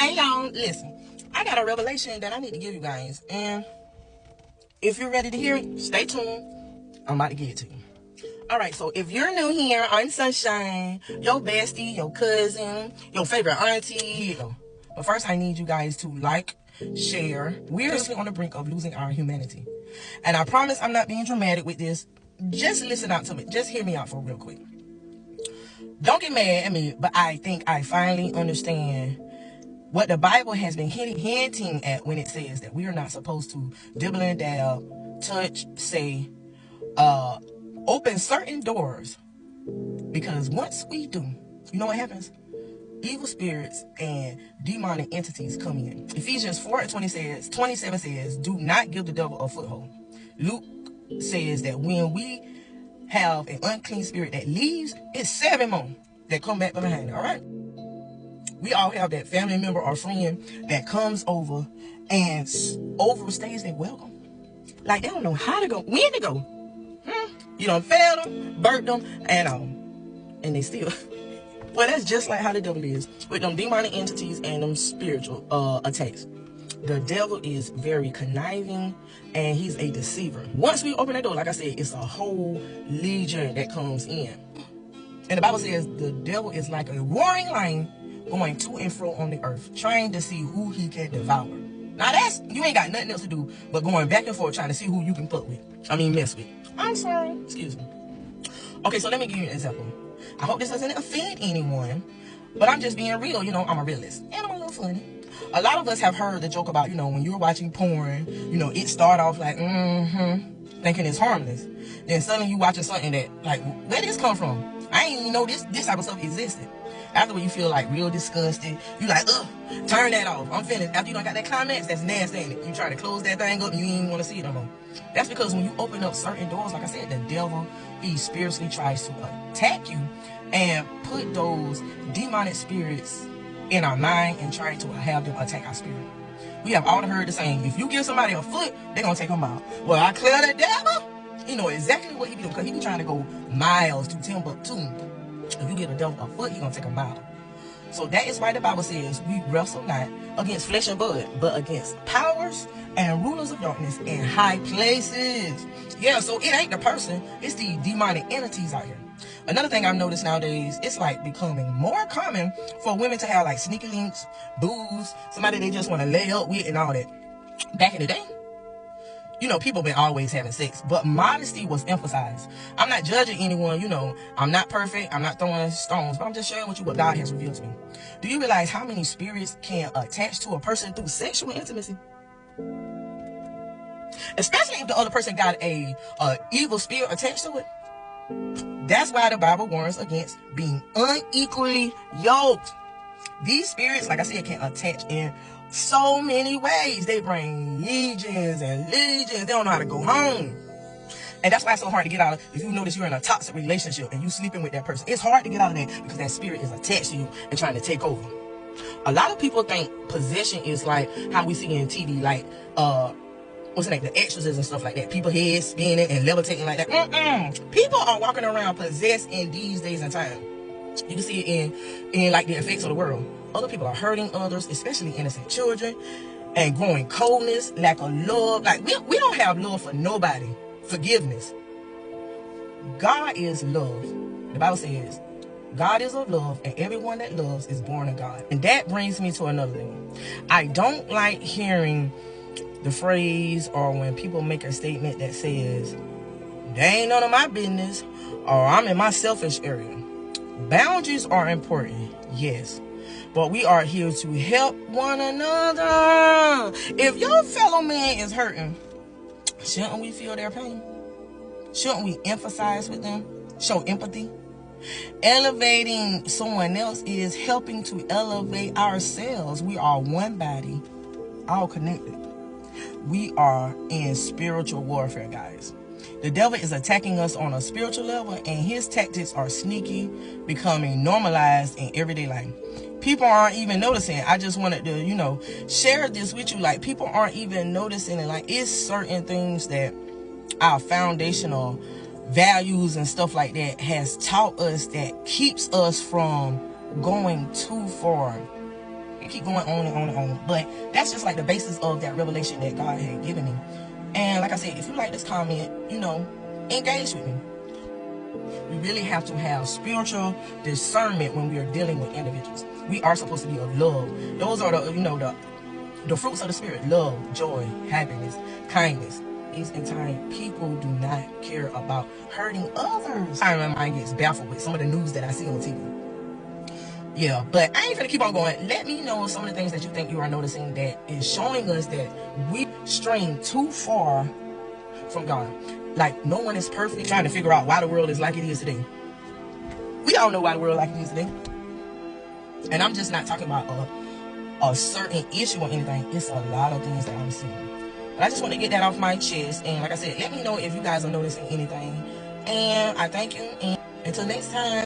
Hey y'all, listen, I got a revelation that I need to give you guys, and if you're ready to hear it, stay tuned. I'm about to give it to you. Alright, so if you're new here, I'm Sunshine, your bestie, your cousin, your favorite auntie. Here you go. But first, I need you guys to like, share. We're actually on the brink of losing our humanity. And I promise I'm not being dramatic with this. Just listen out to me. Just hear me out for real quick. Don't get mad at me, but I think I finally understand what the Bible has been hinting at when it says that we are not supposed to dibble and dab, touch, say, open certain doors. Because once we do, you know what happens? Evil spirits and demonic entities come in. Ephesians 4:27 says, do not give the devil a foothold. Luke says that when we have an unclean spirit that leaves, it's 7 more that come back behind it, all right? We all have that family member or friend that comes over and overstays their welcome. Like they don't know how to go, when to go. You done fed them, burnt them, and they still. Well, that's just like how the devil is with them demonic entities and them spiritual attacks. The devil is very conniving and he's a deceiver. Once we open that door, like I said, it's a whole legion that comes in. And the Bible says the devil is like a roaring lion going to and fro on the earth, trying to see who he can devour. Now that's, you ain't got nothing else to do but going back and forth trying to see who you can mess with. I'm sorry, excuse me. Okay, so let me give you an example. I hope this doesn't offend anyone, but I'm just being real, I'm a realist. And I'm a little funny. A lot of us have heard the joke about, when you're watching porn, it start off like, thinking it's harmless. Then suddenly you watching something that, like, where did this come from? I didn't even know this type of stuff existed. Afterward, you feel like real disgusted. You like, ugh, turn that off. I'm finished. After you done got that climax, that's nasty, ain't it? You try to close that thing up and you ain't even want to see it no more. That's because when you open up certain doors, like I said, the devil, he spiritually tries to attack you and put those demonic spirits in our mind and try to have them attack our spirit. We have all heard the saying, if you give somebody a foot, they're going to take a mile. Well, I clear the devil. You know exactly what he be doing, because he be trying to go miles to Timbuktu. If you give the devil a foot, he's going to take a mile. So that is why the Bible says we wrestle not against flesh and blood, but against powers and rulers of darkness in high places. Yeah, so it ain't the person, it's the demonic entities out here. Another thing I've noticed nowadays, it's like becoming more common for women to have like sneaky links, booze, somebody they just want to lay up with and all that. Back in the day, people been always having sex, but modesty was emphasized. I'm not judging anyone, I'm not perfect, I'm not throwing stones, but I'm just sharing with you what God has revealed to me. Do you realize how many spirits can attach to a person through sexual intimacy? Especially if the other person got a evil spirit attached to it. That's why the Bible warns against being unequally yoked. These spirits, like I said, can attach in so many ways. They bring legions and legions. They don't know how to go home. And that's why it's so hard to get out of. If you notice you're in a toxic relationship and you sleeping with that person, it's hard to get out of that because that spirit is attached to you and trying to take over. A lot of people think possession is like how we see in TV, like what's the name, the exorcism and stuff like that. People heads spinning and levitating like that. People are walking around possessed in these days and time. You can see it in like the effects of the world. Other people are hurting others, especially innocent children, and growing coldness, lack of love. Like we don't have love for nobody. Forgiveness. God is love. The Bible says God is of love, and everyone that loves is born of God. And that brings me to another thing. I don't like hearing the phrase or when people make a statement that says, they ain't none of my business, or I'm in my selfish area. Boundaries are important, yes, but we are here to help one another. If your fellow man is hurting, shouldn't we feel their pain? Shouldn't we empathize with them? Show empathy? Elevating someone else is helping to elevate ourselves. We are one body, all connected. We are in spiritual warfare, guys. The devil is attacking us on a spiritual level, and his tactics are sneaky, becoming normalized in everyday life. People aren't even noticing. I just wanted to, share this with you. Like, people aren't even noticing it. Like, it's certain things that our foundational values and stuff like that has taught us that keeps us from going too far. keep going on and on and on. But that's just like the basis of that revelation that God had given me. And like I said, if you like this comment, you know, engage with me. We really have to have spiritual discernment when we are dealing with individuals. We are supposed to be of love. Those are the, you know, the fruits of the spirit: love, joy, happiness, kindness. Ease and time. People do not care about hurting others. My mind gets baffled with some of the news that I see on TV. Yeah, but I ain't gonna keep on going. Let me know some of the things that you think you are noticing that is showing us that we straying too far from God. Like, no one is perfect. Trying to figure out why the world is like it is today. We all know why the world like it is today. And I'm just not talking about a certain issue or anything. It's a lot of things that I'm seeing. But I just want to get that off my chest. And like I said, let me know if you guys are noticing anything. And I thank you. And until next time.